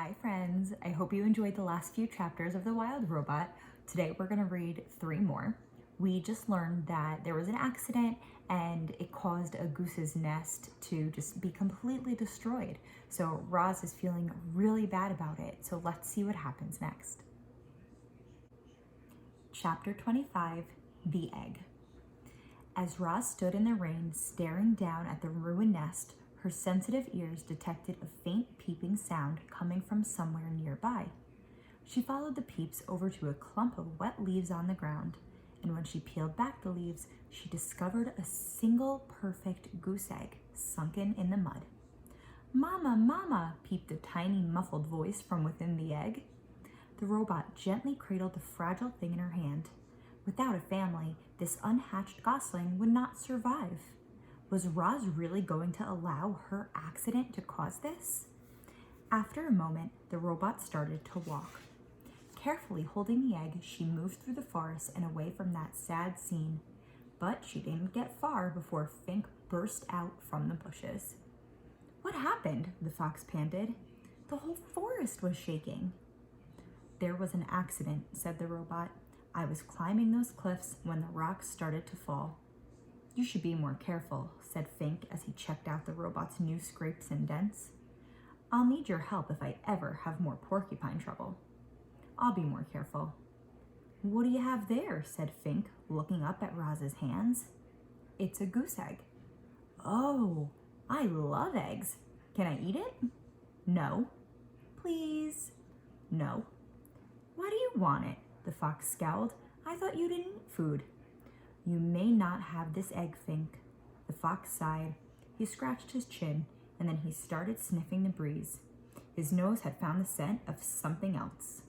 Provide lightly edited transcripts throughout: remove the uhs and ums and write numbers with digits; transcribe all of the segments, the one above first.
Hi friends, I hope you enjoyed the last few chapters of The Wild Robot. Today we're going to read 3 more. We just learned that there was an accident and it caused a goose's nest to just be completely destroyed. So Roz is feeling really bad about it, so let's see what happens next. Chapter 25, The Egg. As Roz stood in the rain staring down at the ruined nest, her sensitive ears detected a faint peeping sound coming from somewhere nearby. She followed the peeps over to a clump of wet leaves on the ground, and when she peeled back the leaves, she discovered a single perfect goose egg sunken in the mud. "Mama, Mama," peeped a tiny muffled voice from within the egg. The robot gently cradled the fragile thing in her hand. Without a family, this unhatched gosling would not survive. Was Roz really going to allow her accident to cause this? After a moment, the robot started to walk. Carefully holding the egg, she moved through the forest and away from that sad scene. But she didn't get far before Fink burst out from the bushes. "What happened?" the fox panted. "The whole forest was shaking." "There was an accident," said the robot. "I was climbing those cliffs when the rocks started to fall." "You should be more careful," said Fink as he checked out the robot's new scrapes and dents. "I'll need your help if I ever have more porcupine trouble." "I'll be more careful." "What do you have there?" said Fink, looking up at Roz's hands. "It's a goose egg." "Oh, I love eggs. Can I eat it?" "No." "Please?" "No." "Why do you want it?" the fox scowled. "I thought you didn't eat food." "You may not have this egg, Fink." The fox sighed. He scratched his chin, and then he started sniffing the breeze. His nose had found the scent of something else.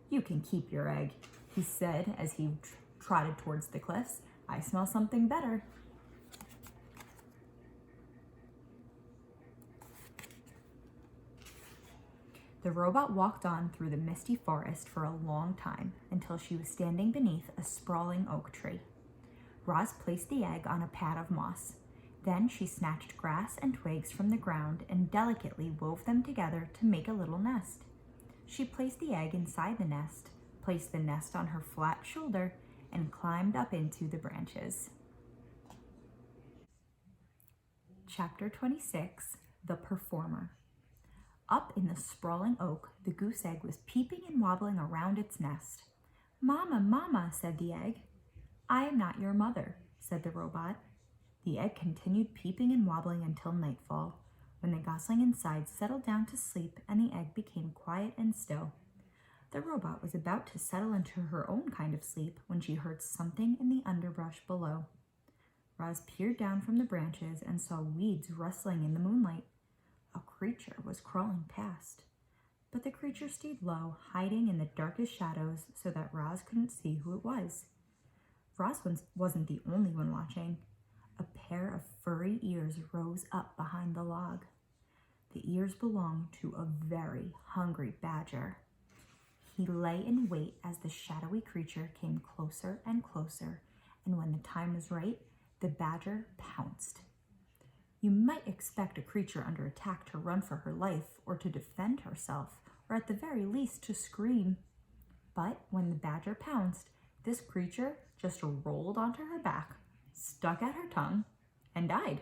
"You can keep your egg," he said as he trotted towards the cliffs. "I smell something better." The robot walked on through the misty forest for a long time until she was standing beneath a sprawling oak tree. Roz placed the egg on a pad of moss. Then she snatched grass and twigs from the ground and delicately wove them together to make a little nest. She placed the egg inside the nest, placed the nest on her flat shoulder, and climbed up into the branches. Chapter 26, The Performer. Up in the sprawling oak, the goose egg was peeping and wobbling around its nest. "Mama, Mama," said the egg. "I am not your mother," said the robot. The egg continued peeping and wobbling until nightfall, when the gosling inside settled down to sleep and the egg became quiet and still. The robot was about to settle into her own kind of sleep when she heard something in the underbrush below. Roz peered down from the branches and saw weeds rustling in the moonlight. A creature was crawling past. But the creature stayed low, hiding in the darkest shadows so that Roz couldn't see who it was. Roz wasn't the only one watching. A pair of furry ears rose up behind the log. The ears belonged to a very hungry badger. He lay in wait as the shadowy creature came closer and closer, and when the time was right, the badger pounced. You might expect a creature under attack to run for her life or to defend herself, or at the very least to scream. But when the badger pounced, this creature just rolled onto her back, stuck out her tongue, and died.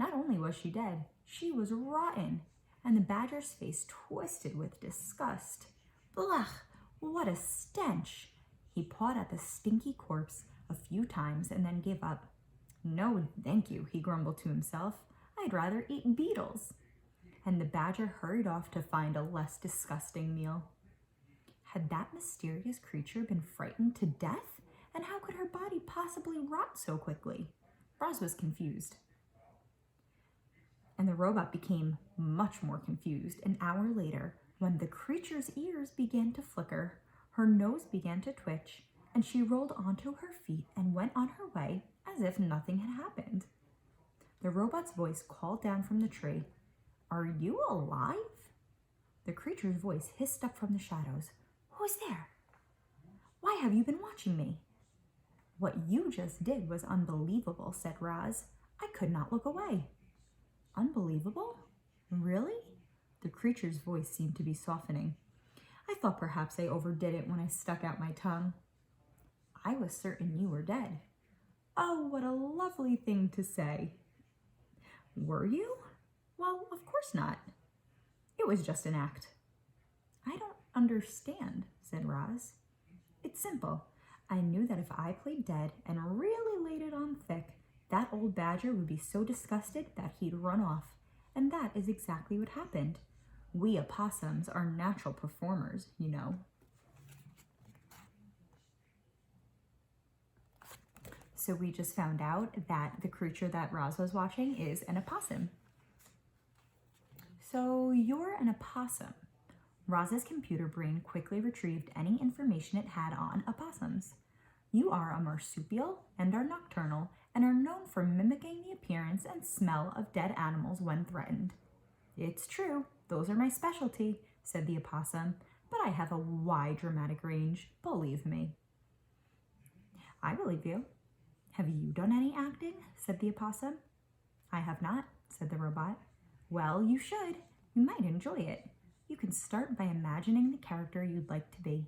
Not only was she dead, she was rotten, and the badger's face twisted with disgust. "Blech, what a stench!" He pawed at the stinky corpse a few times and then gave up. "No, thank you," he grumbled to himself. "I'd rather eat beetles." And the badger hurried off to find a less disgusting meal. Had that mysterious creature been frightened to death? And how could her body possibly rot so quickly? Roz was confused. And the robot became much more confused an hour later when the creature's ears began to flicker, her nose began to twitch, and she rolled onto her feet and went on her way as if nothing had happened. The robot's voice called down from the tree, "Are you alive?" The creature's voice hissed up from the shadows, "Who's there? Why have you been watching me?" "What you just did was unbelievable," said Roz. "I could not look away." "Unbelievable? Really?" The creature's voice seemed to be softening. I thought perhaps I overdid it when I stuck out my tongue. I was certain you were dead. Oh, what a lovely thing to say. Were you? Well, of course not. It was just an act. I don't understand, said Roz. It's simple. I knew that if I played dead and really laid it on thick, that old badger would be so disgusted that he'd run off. And that is exactly what happened. We opossums are natural performers, you know. So we just found out that the creature that Roz was watching is an opossum. So you're an opossum. Roz's computer brain quickly retrieved any information it had on opossums. You are a marsupial and are nocturnal and are known for mimicking the appearance and smell of dead animals when threatened. It's true, those are my specialty, said the opossum, but I have a wide dramatic range, believe me. I believe you. Have you done any acting? Said the opossum. I have not, said the robot. Well, you should. You might enjoy it. You can start by imagining the character you'd like to be.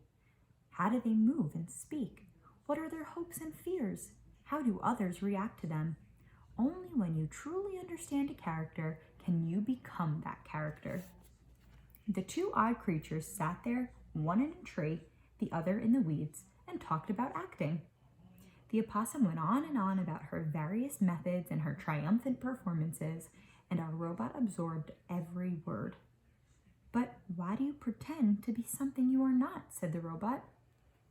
How do they move and speak? What are their hopes and fears? How do others react to them? Only when you truly understand a character can you become that character. The two odd creatures sat there, one in a tree, the other in the weeds, and talked about acting. The opossum went on and on about her various methods and her triumphant performances, and our robot absorbed every word. But why do you pretend to be something you are not? Said the robot.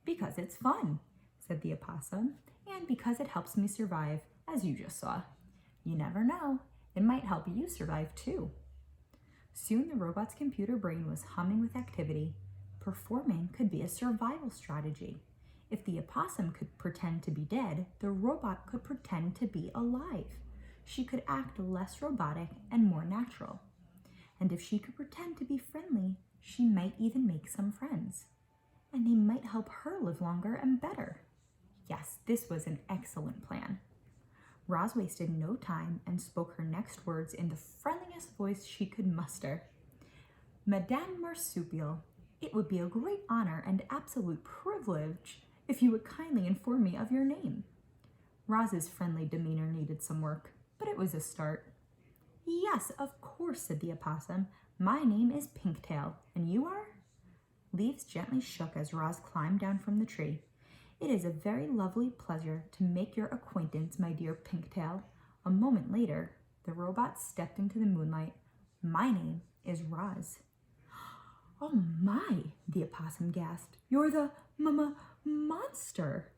Because it's fun, said the opossum, and because it helps me survive, as you just saw. You never know, it might help you survive too. Soon the robot's computer brain was humming with activity. Performing could be a survival strategy. If the opossum could pretend to be dead, the robot could pretend to be alive. She could act less robotic and more natural. And if she could pretend to be friendly, she might even make some friends. And they might help her live longer and better. Yes, this was an excellent plan. Roz wasted no time and spoke her next words in the friendliest voice she could muster. Madame Marsupial, it would be a great honor and absolute privilege if you would kindly inform me of your name. Roz's friendly demeanor needed some work, but it was a start. Yes, of course, said the opossum. My name is Pinktail, and you are? Leaves gently shook as Roz climbed down from the tree. It is a very lovely pleasure to make your acquaintance, my dear Pinktail. A moment later, the robot stepped into the moonlight. My name is Roz. Oh my, the opossum gasped. You're the monster.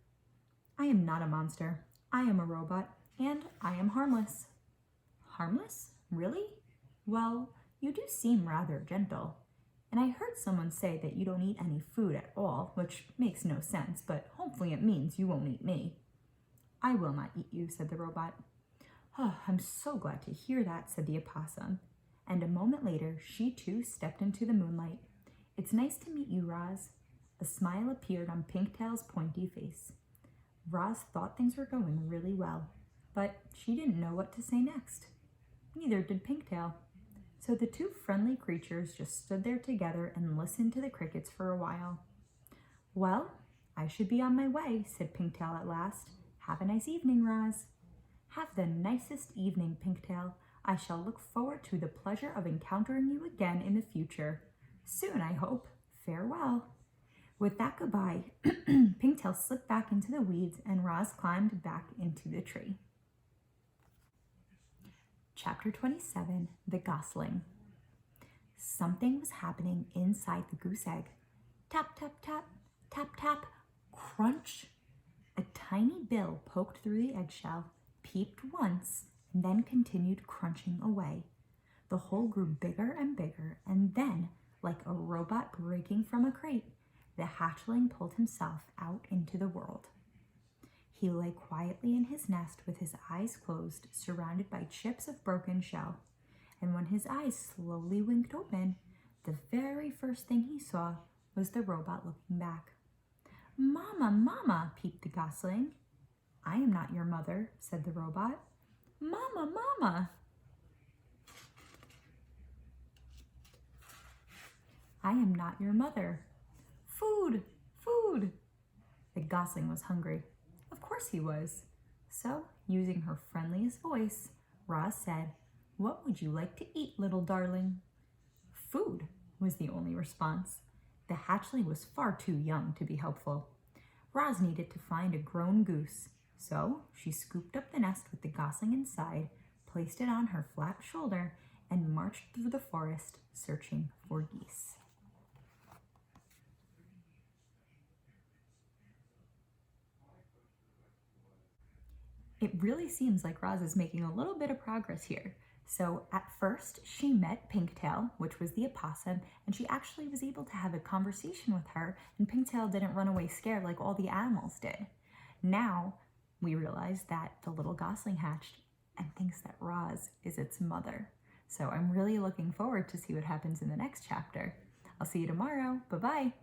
I am not a monster. I am a robot, and I am harmless. Harmless? Really? Well, you do seem rather gentle. And I heard someone say that you don't eat any food at all, which makes no sense, but hopefully it means you won't eat me. I will not eat you, said the robot. Oh, I'm so glad to hear that, said the opossum. And a moment later, she too stepped into the moonlight. It's nice to meet you, Roz. A smile appeared on Pinktail's pointy face. Roz thought things were going really well, but she didn't know what to say next. Neither did Pinktail. So the two friendly creatures just stood there together and listened to the crickets for a while. Well, I should be on my way, said Pinktail at last. Have a nice evening, Roz. Have the nicest evening, Pinktail. I shall look forward to the pleasure of encountering you again in the future. Soon, I hope. Farewell. With that goodbye, Pinktail slipped back into the weeds and Roz climbed back into the tree. Chapter 27, The Gosling. Something was happening inside the goose egg. Tap, tap, tap, tap, tap, crunch. A tiny bill poked through the eggshell, peeped once, and then continued crunching away. The hole grew bigger and bigger, and then, like a robot breaking from a crate, the hatchling pulled himself out into the world. He lay quietly in his nest with his eyes closed, surrounded by chips of broken shell. And when his eyes slowly winked open, the very first thing he saw was the robot looking back. Mama, Mama, peeped the gosling. I am not your mother, said the robot. Mama, Mama. I am not your mother. Food! Food! The gosling was hungry. Of course he was. So, using her friendliest voice, Roz said, "What would you like to eat, little darling?" Food, was the only response. The hatchling was far too young to be helpful. Roz needed to find a grown goose, so she scooped up the nest with the gosling inside, placed it on her flat shoulder, and marched through the forest searching for geese. It really seems like Roz is making a little bit of progress here. So at first, she met Pinktail, which was the opossum, and she actually was able to have a conversation with her, and Pinktail didn't run away scared like all the animals did. Now, we realize that the little gosling hatched and thinks that Roz is its mother. So I'm really looking forward to see what happens in the next chapter. I'll see you tomorrow. Bye-bye.